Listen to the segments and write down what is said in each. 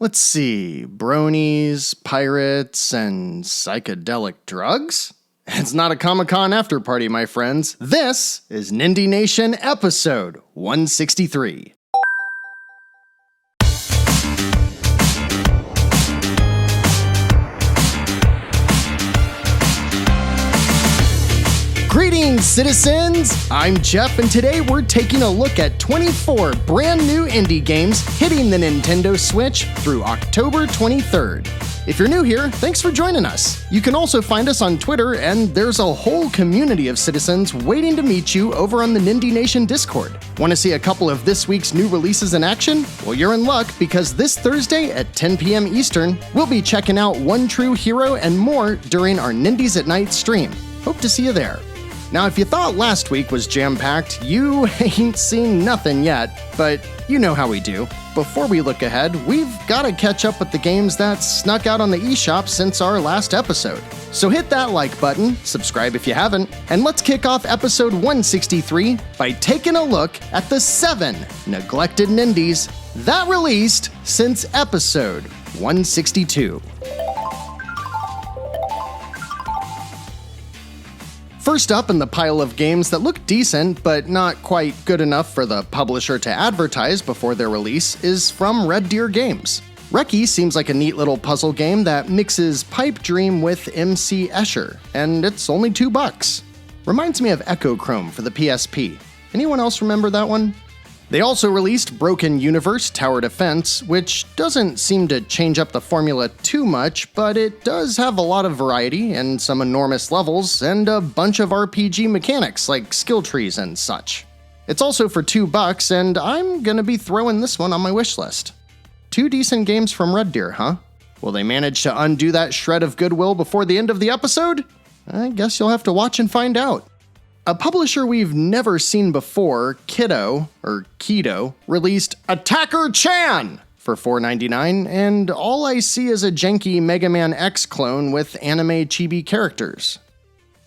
Let's see, bronies, pirates, and psychedelic drugs? It's not a Comic-Con after party, my friends. This is Nindie Nation episode 163. Greetings, citizens! I'm Jeff, and today we're taking a look at 24 brand new indie games hitting the Nintendo Switch through October 23rd. If you're new here, thanks for joining us. You can also find us on Twitter, and there's a whole community of citizens waiting to meet you over on the Nindie Nation Discord. Want to see a couple of this week's new releases in action? Well, you're in luck, because this Thursday at 10 p.m. Eastern, we'll be checking out One True Hero and more during our Nindies at Night stream. Hope to see you there. Now, if you thought last week was jam-packed, you ain't seen nothing yet, but you know how we do. Before we look ahead, we've got to catch up with the games that snuck out on the eShop since our last episode. So hit that like button, subscribe if you haven't, and let's kick off episode 163 by taking a look at the 7 neglected Nindies that released since episode 162. First up in the pile of games that look decent but not quite good enough for the publisher to advertise before their release is from Red Deer Games. Reki seems like a neat little puzzle game that mixes Pipe Dream with MC Escher, and it's only $2. Reminds me of Echo Chrome for the PSP. Anyone else remember that one? They also released Broken Universe Tower Defense, which doesn't seem to change up the formula too much, but it does have a lot of variety and some enormous levels and a bunch of RPG mechanics like skill trees and such. It's also for $2, and I'm gonna be throwing this one on my wish list. 2 decent games from Red Deer, huh? Will they manage to undo that shred of goodwill before the end of the episode? I guess you'll have to watch and find out. A publisher we've never seen before, Keto, released Attacker Chan for $4.99, and all I see is a janky Mega Man X clone with anime chibi characters.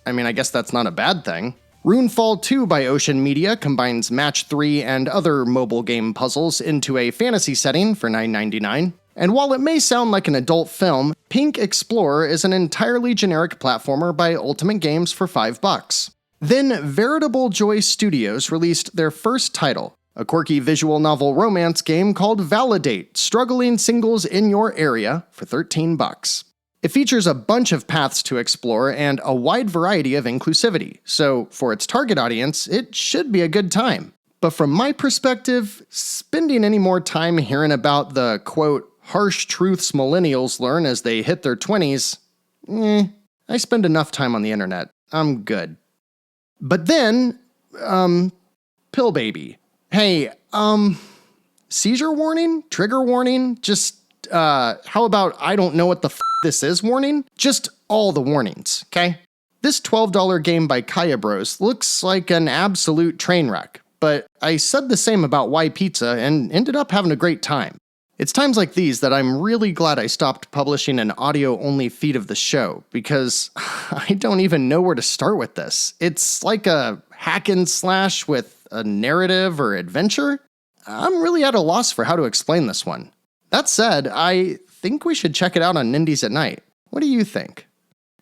I mean, I guess that's not a bad thing. Runefall 2 by Ocean Media combines Match 3 and other mobile game puzzles into a fantasy setting for $9.99. And while it may sound like an adult film, Pink Explorer is an entirely generic platformer by Ultimate Games for $5. Then Veritable Joy Studios released their first title, a quirky visual novel romance game called Validate: Struggling Singles in Your Area for $13. It features a bunch of paths to explore and a wide variety of inclusivity, so for its target audience, it should be a good time. But from my perspective, spending any more time hearing about the, quote, harsh truths millennials learn as they hit their 20s, I spend enough time on the internet. I'm good. But then, Pill Baby. Hey, seizure warning? Trigger warning? Just, how about I don't know what the this is warning? Just all the warnings, okay? This $12 game by Kaya Bros looks like an absolute train wreck, but I said the same about Y Pizza and ended up having a great time. It's times like these that I'm really glad I stopped publishing an audio-only feed of the show, because I don't even know where to start with this. It's like a hack and slash with a narrative or adventure. I'm really at a loss for how to explain this one. That said, I think we should check it out on Nindies at Night. What do you think?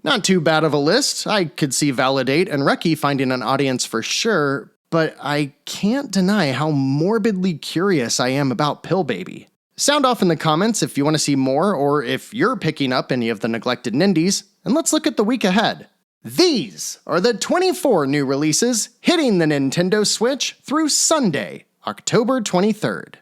Not too bad of a list. I could see Validate and Reki finding an audience for sure, but I can't deny how morbidly curious I am about Pill Baby. Sound off in the comments if you want to see more or if you're picking up any of the neglected Nindies, and let's look at the week ahead. These are the 24 new releases hitting the Nintendo Switch through Sunday, October 23rd.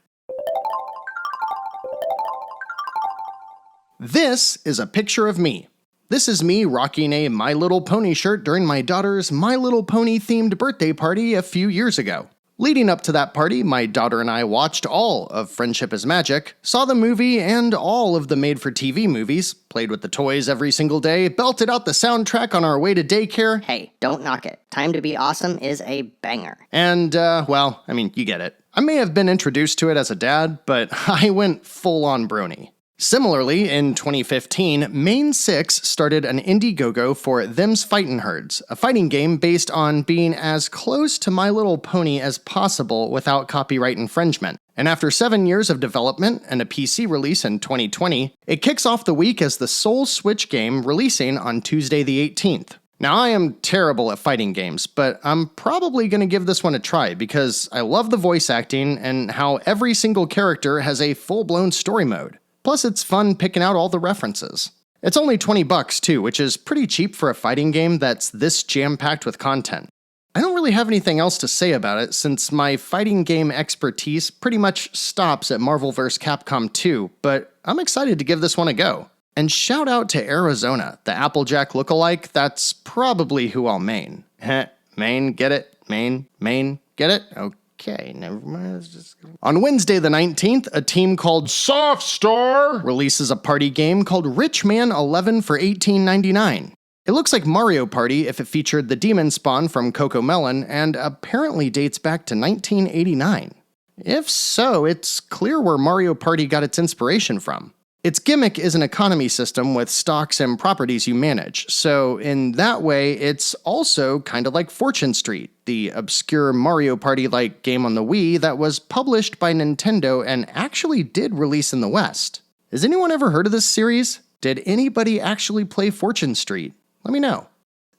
This is a picture of me. This is me rocking a My Little Pony shirt during my daughter's My Little Pony themed birthday party a few years ago. Leading up to that party, my daughter and I watched all of Friendship is Magic, saw the movie and all of the made-for-TV movies, played with the toys every single day, belted out the soundtrack on our way to daycare. Hey, don't knock it. Time to be Awesome is a banger. And, you get it. I may have been introduced to it as a dad, but I went full-on brony. Similarly, in 2015, Main 6 started an Indiegogo for Them's Fightin' Herds, a fighting game based on being as close to My Little Pony as possible without copyright infringement. And after 7 years of development and a PC release in 2020, it kicks off the week as the sole Switch game releasing on Tuesday the 18th. Now, I am terrible at fighting games, but I'm probably going to give this one a try because I love the voice acting and how every single character has a full-blown story mode. Plus, it's fun picking out all the references. It's only $20 too, which is pretty cheap for a fighting game that's this jam-packed with content. I don't really have anything else to say about it since my fighting game expertise pretty much stops at Marvel vs. Capcom 2, but I'm excited to give this one a go. And shout out to Arizona, the Applejack lookalike. That's probably who I'll main. Main, get it? Main, get it? Okay, never mind. On Wednesday the 19th, a team called Softstar releases a party game called Rich Man 11 for $18.99. It looks like Mario Party if it featured the demon spawn from Cocomelon and apparently dates back to 1989. If so, it's clear where Mario Party got its inspiration from. Its gimmick is an economy system with stocks and properties you manage, so in that way, it's also kind of like Fortune Street, the obscure Mario Party-like game on the Wii that was published by Nintendo and actually did release in the West. Has anyone ever heard of this series? Did anybody actually play Fortune Street? Let me know.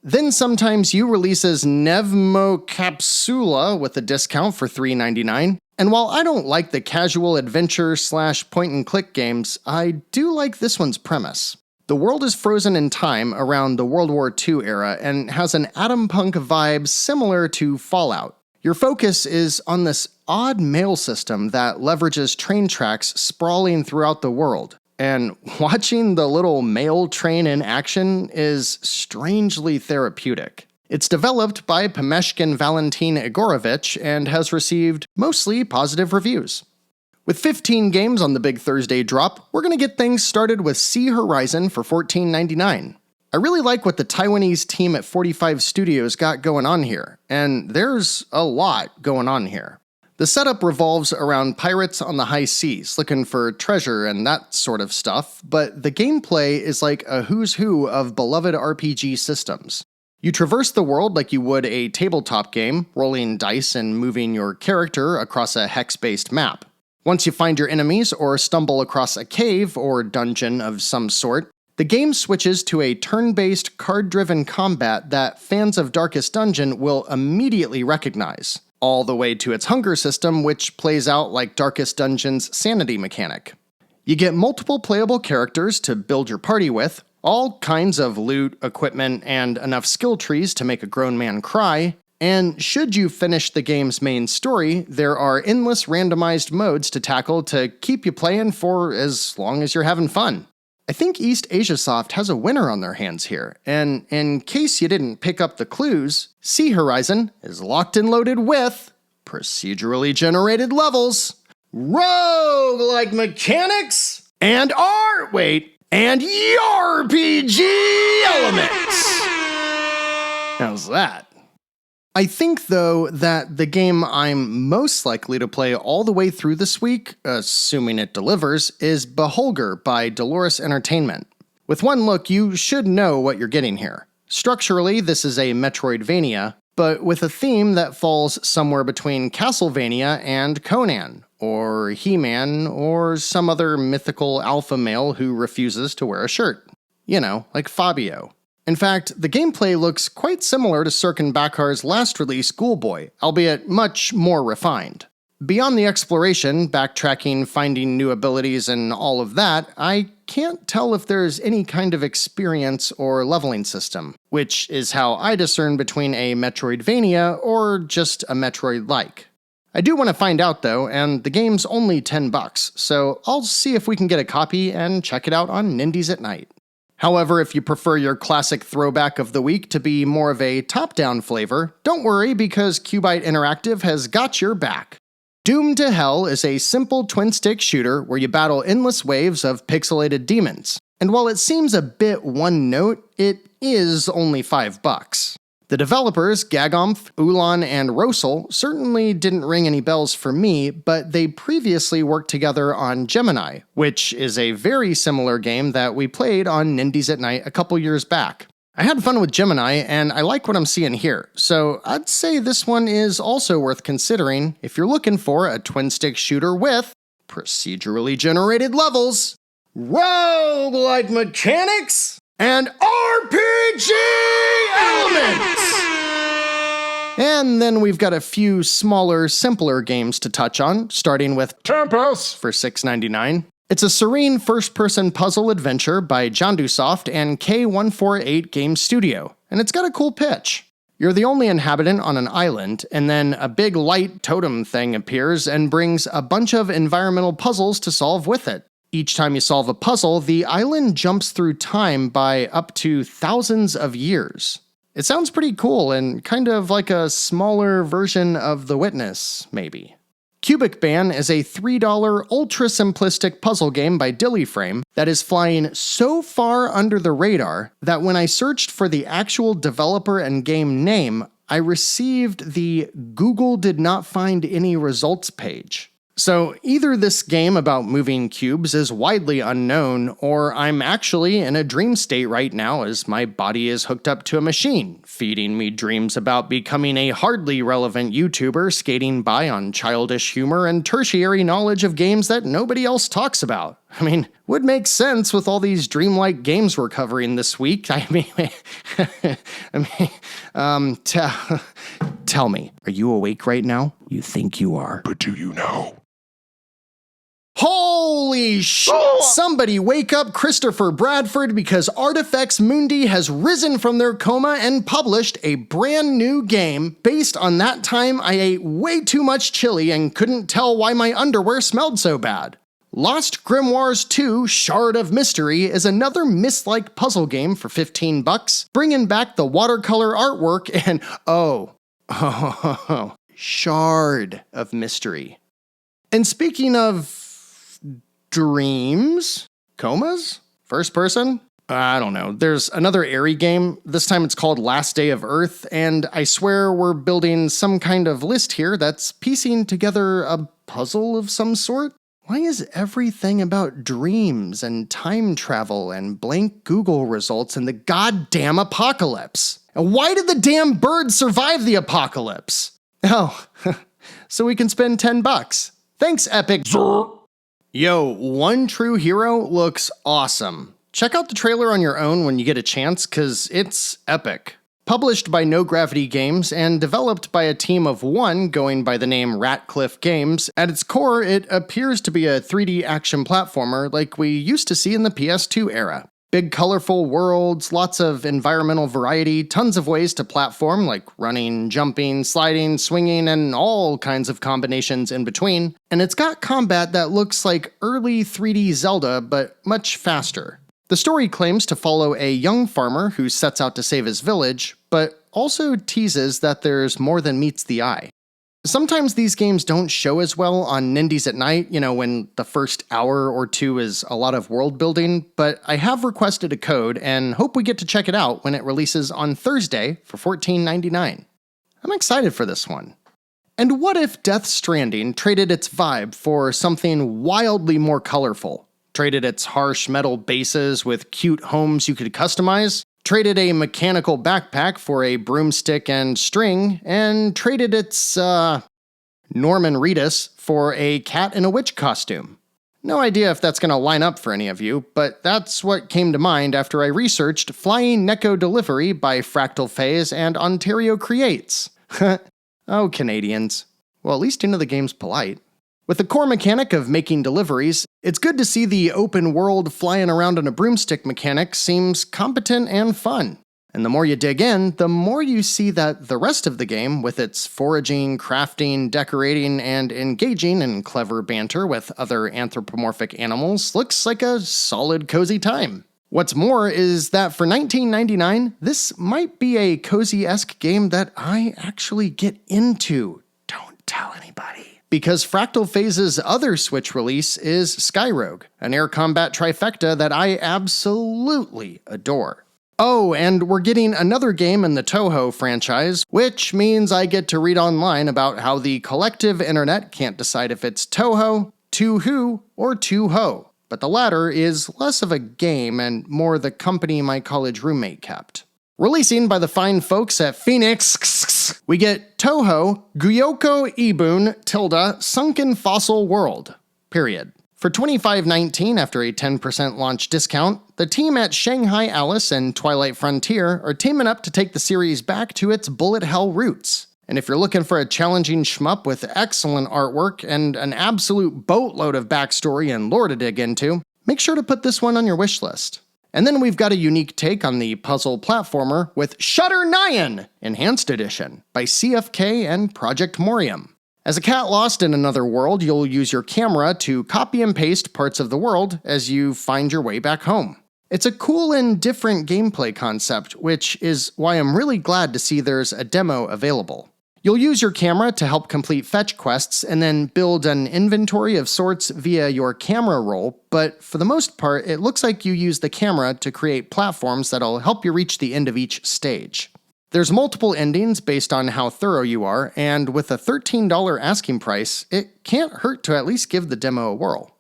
Then Sometimes You releases Nevmo Capsula with a discount for $3.99. And while I don't like the casual adventure / point-and-click games, I do like this one's premise. The world is frozen in time around the World War II era and has an atom punk vibe similar to Fallout. Your focus is on this odd mail system that leverages train tracks sprawling throughout the world. And watching the little mail train in action is strangely therapeutic. It's developed by Pemeshkin Valentin Igorovich and has received mostly positive reviews. With 15 games on the big Thursday drop, we're going to get things started with Sea Horizon for $14.99. I really like what the Taiwanese team at 45 Studios got going on here, and there's a lot going on here. The setup revolves around pirates on the high seas looking for treasure and that sort of stuff, but the gameplay is like a who's who of beloved RPG systems. You traverse the world like you would a tabletop game, rolling dice and moving your character across a hex-based map. Once you find your enemies or stumble across a cave or dungeon of some sort, the game switches to a turn-based, card-driven combat that fans of Darkest Dungeon will immediately recognize, all the way to its hunger system, which plays out like Darkest Dungeon's sanity mechanic. You get multiple playable characters to build your party with, all kinds of loot, equipment, and enough skill trees to make a grown man cry, and should you finish the game's main story, there are endless randomized modes to tackle to keep you playing for as long as you're having fun. I think East Asia Soft has a winner on their hands here, and in case you didn't pick up the clues, Sea Horizon is locked and loaded with procedurally generated levels, roguelike mechanics, and and RPG elements. How's that? I think, though, that the game I'm most likely to play all the way through this week, assuming it delivers, is Beholger by Dolores Entertainment. With one look, you should know what you're getting here. Structurally, this is a Metroidvania, but with a theme that falls somewhere between Castlevania and Conan, or He-Man, or some other mythical alpha male who refuses to wear a shirt. You know, like Fabio. In fact, the gameplay looks quite similar to Sirkin Bakhar's last release, Ghoulboy, albeit much more refined. Beyond the exploration, backtracking, finding new abilities, and all of that, I can't tell if there's any kind of experience or leveling system, which is how I discern between a Metroidvania or just a Metroid-like. I do want to find out though, and the game's only $10, so I'll see if we can get a copy and check it out on Nindies at night. However, if you prefer your classic throwback of the week to be more of a top-down flavor, don't worry because Cubite Interactive has got your back. Doomed to Hell is a simple twin-stick shooter where you battle endless waves of pixelated demons. And while it seems a bit one-note, it is only $5. The developers, Gagomph, Ulan, and Rosal, certainly didn't ring any bells for me, but they previously worked together on Gemini, which is a very similar game that we played on Nindies at Night a couple years back. I had fun with Gemini, and I like what I'm seeing here, so I'd say this one is also worth considering if you're looking for a twin-stick shooter with procedurally generated levels, roguelike mechanics, and RPG elements! And then we've got a few smaller, simpler games to touch on, starting with Tempest for $6.99. It's a serene first-person puzzle adventure by Jandusoft and K148 Game Studio, and it's got a cool pitch. You're the only inhabitant on an island, and then a big light totem thing appears and brings a bunch of environmental puzzles to solve with it. Each time you solve a puzzle, the island jumps through time by up to thousands of years. It sounds pretty cool and kind of like a smaller version of The Witness, maybe. Cubic Ban is a $3 ultra-simplistic puzzle game by Dillyframe that is flying so far under the radar that when I searched for the actual developer and game name, I received the Google did not find any results page. So either this game about moving cubes is widely unknown, or I'm actually in a dream state right now as my body is hooked up to a machine, feeding me dreams about becoming a hardly relevant YouTuber skating by on childish humor and tertiary knowledge of games that nobody else talks about. I mean, would make sense with all these dreamlike games we're covering this week. Tell me, are you awake right now? You think you are. But do you know? Holy shit! Somebody wake up Christopher Bradford because Artifex Mundi has risen from their coma and published a brand new game based on that time I ate way too much chili and couldn't tell why my underwear smelled so bad. Lost Grimoires 2 Shard of Mystery is another Myst-like puzzle game for $15, bringing back the watercolor artwork and Shard of Mystery. And speaking of dreams? Comas? First person? I don't know. There's another Airy game. This time it's called Last Day of Earth, and I swear we're building some kind of list here that's piecing together a puzzle of some sort. Why is everything about dreams and time travel and blank Google results in the goddamn apocalypse? And why did the damn bird survive the apocalypse? Oh, so we can spend $10. Thanks, Epic. Yo, One True Hero looks awesome. Check out the trailer on your own when you get a chance, cause it's epic. Published by No Gravity Games and developed by a team of one going by the name Ratcliffe Games, at its core it appears to be a 3D action platformer like we used to see in the PS2 era. Big colorful worlds, lots of environmental variety, tons of ways to platform like running, jumping, sliding, swinging, and all kinds of combinations in between. And it's got combat that looks like early 3D Zelda, but much faster. The story claims to follow a young farmer who sets out to save his village, but also teases that there's more than meets the eye. Sometimes these games don't show as well on Nindies at night, when the first hour or two is a lot of world building, but I have requested a code and hope we get to check it out when it releases on Thursday for $14.99. I'm excited for this one. And what if Death Stranding traded its vibe for something wildly more colorful? Traded its harsh metal bases with cute homes you could customize? Traded a mechanical backpack for a broomstick and string, and traded its, Norman Reedus for a cat in a witch costume. No idea if that's gonna line up for any of you, but that's what came to mind after I researched Flying Neko Delivery by Fractal Phase and Ontario Creates. Oh, Canadians. Well, at least you know the game's polite. With the core mechanic of making deliveries, it's good to see the open world flying around on a broomstick mechanic seems competent and fun. And the more you dig in, the more you see that the rest of the game, with its foraging, crafting, decorating, and engaging in clever banter with other anthropomorphic animals, looks like a solid cozy time. What's more is that for $19.99, this might be a cozy-esque game that I actually get into. Don't tell anybody. Because Fractal Phase's other Switch release is Skyrogue, an air combat trifecta that I absolutely adore. Oh, and we're getting another game in the Toho franchise, which means I get to read online about how the collective internet can't decide if it's Toho, Too-Hoo, or Too-Ho. But the latter is less of a game and more the company my college roommate kept. Releasing by the fine folks at Phoenix, we get Toho Gyoko Ibun tilde Sunken Fossil World. Period. For $25.19 after a 10% launch discount, the team at Shanghai Alice and Twilight Frontier are teaming up to take the series back to its bullet hell roots. And if you're looking for a challenging shmup with excellent artwork and an absolute boatload of backstory and lore to dig into, make sure to put this one on your wishlist. And then we've got a unique take on the puzzle platformer with Shutter Nyan Enhanced Edition by CFK and Project Morium. As a cat lost in another world, you'll use your camera to copy and paste parts of the world as you find your way back home. It's a cool and different gameplay concept, which is why I'm really glad to see there's a demo available. You'll use your camera to help complete fetch quests and then build an inventory of sorts via your camera roll, but for the most part, it looks like you use the camera to create platforms that'll help you reach the end of each stage. There's multiple endings based on how thorough you are, and with a $13 asking price, it can't hurt to at least give the demo a whirl.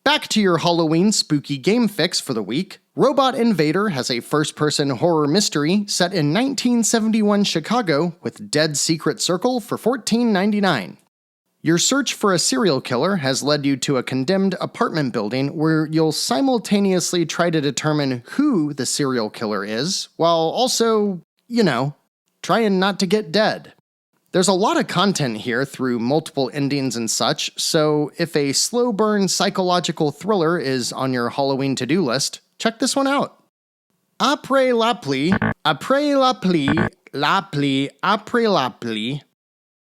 Back to your Halloween spooky game fix for the week. Robot Invader has a first-person horror mystery set in 1971 Chicago with Dead Secret Circle for $14.99. Your search for a serial killer has led you to a condemned apartment building where you'll simultaneously try to determine who the serial killer is, while also, trying not to get dead. There's a lot of content here through multiple endings and such, so if a slow burn psychological thriller is on your Halloween to-do list, check this one out. Après la pluie, après la pluie, la pluie, après la pluie.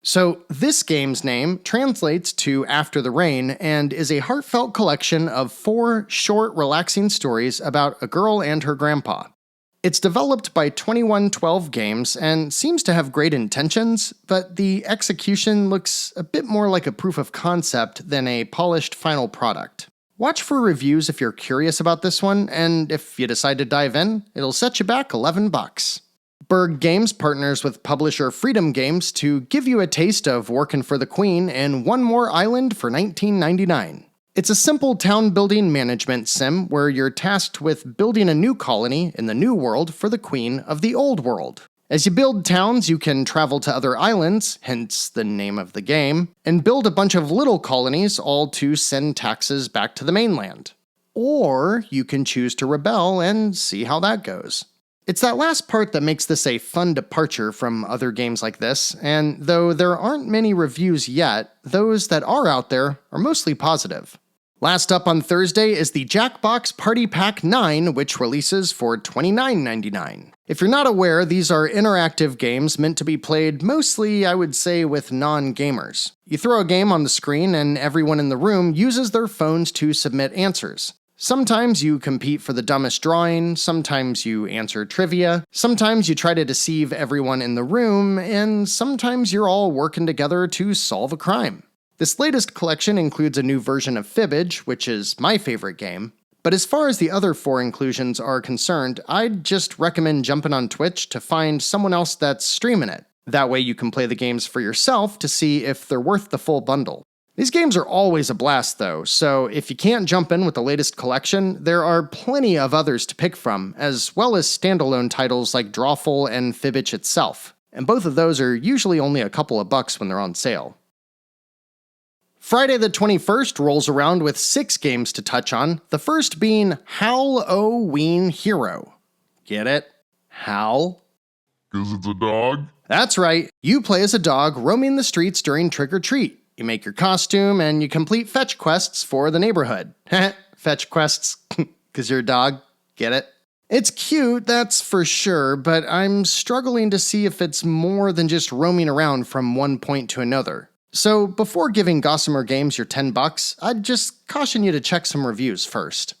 So this game's name translates to After the Rain and is a heartfelt collection of 4 short, relaxing stories about a girl and her grandpa. It's developed by 2112 Games and seems to have great intentions, but the execution looks a bit more like a proof of concept than a polished final product. Watch for reviews if you're curious about this one, and if you decide to dive in, it'll set you back $11. Berg Games partners with publisher Freedom Games to give you a taste of working for the Queen in One More Island for $19.99. It's a simple town-building management sim where you're tasked with building a new colony in the New World for the Queen of the Old World. As you build towns, you can travel to other islands, hence the name of the game, and build a bunch of little colonies, all to send taxes back to the mainland. Or you can choose to rebel and see how that goes. It's that last part that makes this a fun departure from other games like this, and though there aren't many reviews yet, those that are out there are mostly positive. Last up on Thursday is the Jackbox Party Pack 9, which releases for $29.99. If you're not aware, these are interactive games meant to be played mostly, I would say, with non-gamers. You throw a game on the screen and everyone in the room uses their phones to submit answers. Sometimes you compete for the dumbest drawing, sometimes you answer trivia, sometimes you try to deceive everyone in the room, and sometimes you're all working together to solve a crime. This latest collection includes a new version of Fibbage, which is my favorite game. But as far as the other 4 inclusions are concerned, I'd just recommend jumping on Twitch to find someone else that's streaming it. That way you can play the games for yourself to see if they're worth the full bundle. These games are always a blast though, so if you can't jump in with the latest collection, there are plenty of others to pick from, as well as standalone titles like Drawful and Fibbage itself. And both of those are usually only a couple of bucks when they're on sale. Friday the 21st rolls around with 6 games to touch on, the first being Halloween Hero. Get it? Hal? 'Cause it's a dog? That's right, you play as a dog roaming the streets during trick-or-treat. You make your costume and you complete fetch quests for the neighborhood. Fetch quests, 'cause you're a dog. Get it? It's cute, that's for sure, but I'm struggling to see if it's more than just roaming around from one point to another. So before giving Gossamer Games your $10, I'd just caution you to check some reviews first.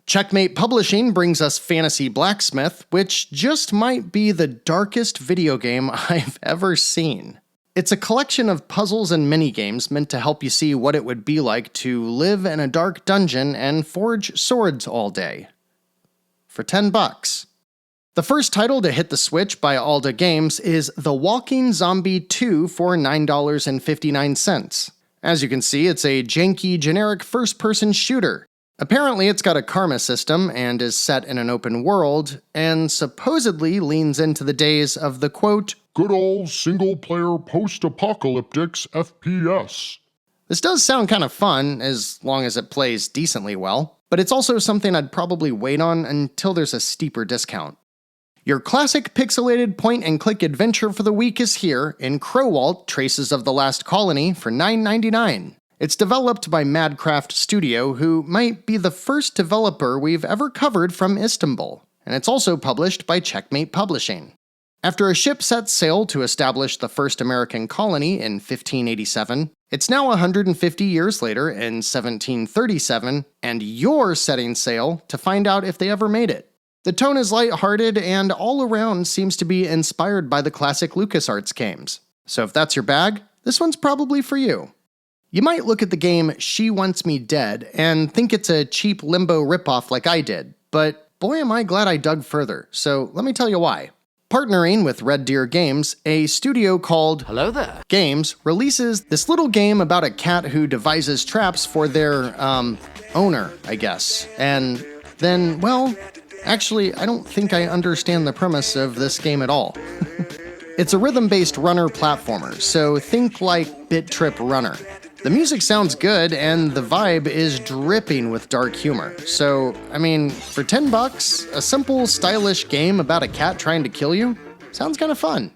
Checkmate Publishing brings us Fantasy Blacksmith, which just might be the darkest video game I've ever seen. It's a collection of puzzles and minigames meant to help you see what it would be like to live in a dark dungeon and forge swords all day. For $10. The first title to hit the Switch by Alda Games is The Walking Zombie 2 for $9.59. As you can see, it's a janky, generic first-person shooter. Apparently, it's got a karma system and is set in an open world, and supposedly leans into the days of the quote, good old single-player post-apocalyptics FPS. This does sound kind of fun, as long as it plays decently well, but it's also something I'd probably wait on until there's a steeper discount. Your classic pixelated point-and-click adventure for the week is here in Crowalt Traces of the Last Colony for $9.99. It's developed by Madcraft Studio, who might be the first developer we've ever covered from Istanbul, and it's also published by Checkmate Publishing. After a ship sets sail to establish the first American colony in 1587, it's now 150 years later in 1737, and you're setting sail to find out if they ever made it. The tone is lighthearted and all around seems to be inspired by the classic LucasArts games. So if that's your bag, this one's probably for you. You might look at the game She Wants Me Dead and think it's a cheap Limbo ripoff like I did, but boy am I glad I dug further, so let me tell you why. Partnering with Red Deer Games, a studio called Hello there. Games releases this little game about a cat who devises traps for their, owner, I guess. And then, well, actually, I don't think I understand the premise of this game at all. It's a rhythm-based runner platformer, so think like Bit Trip Runner. The music sounds good, and the vibe is dripping with dark humor. So, I mean, for $10, a simple, stylish game about a cat trying to kill you? Sounds kind of fun.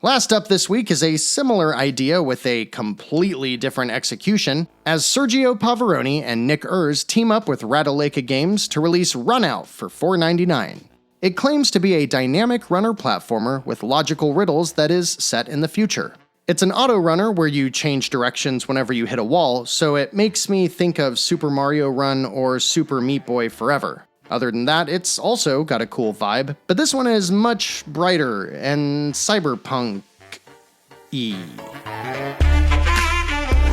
Last up this week is a similar idea with a completely different execution, as Sergio Pavaroni and Nick Urs team up with Radaleka Games to release Runout for $4.99. It claims to be a dynamic runner platformer with logical riddles that is set in the future. It's an auto runner where you change directions whenever you hit a wall, so it makes me think of Super Mario Run or Super Meat Boy Forever. Other than that, it's also got a cool vibe, but this one is much brighter and cyberpunk-y.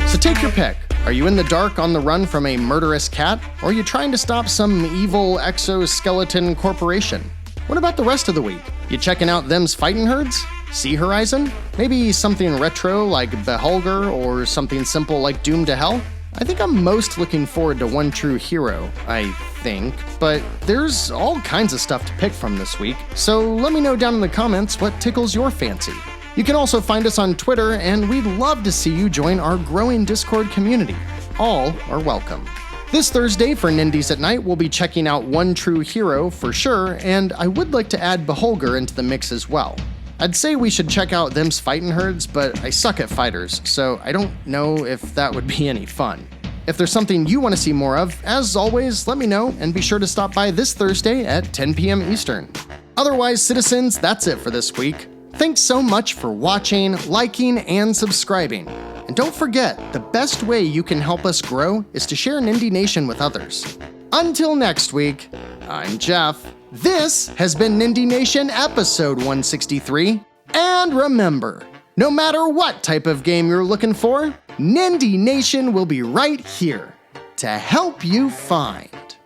So take your pick. Are you in the dark on the run from a murderous cat, or are you trying to stop some evil exoskeleton corporation? What about the rest of the week? You checking out them's fighting herds? Sea Horizon? Maybe something retro like Beholger or something simple like Doom to Hell? I think I'm most looking forward to One True Hero, I think, but there's all kinds of stuff to pick from this week, so let me know down in the comments what tickles your fancy. You can also find us on Twitter, and we'd love to see you join our growing Discord community. All are welcome. This Thursday for Nindies at Night, we'll be checking out One True Hero for sure, and I would like to add Beholger into the mix as well. I'd say we should check out them's fightin' herds, but I suck at fighters, so I don't know if that would be any fun. If there's something you want to see more of, as always, let me know, and be sure to stop by this Thursday at 10 p.m. Eastern. Otherwise, citizens, that's it for this week. Thanks so much for watching, liking, and subscribing. And don't forget, the best way you can help us grow is to share Nindie Nation with others. Until next week, I'm Jeff. This has been Nindie Nation episode 163. And remember, no matter what type of game you're looking for, Nindie Nation will be right here to help you find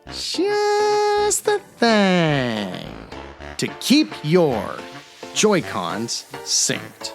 just the thing to keep your Joy-Cons synced.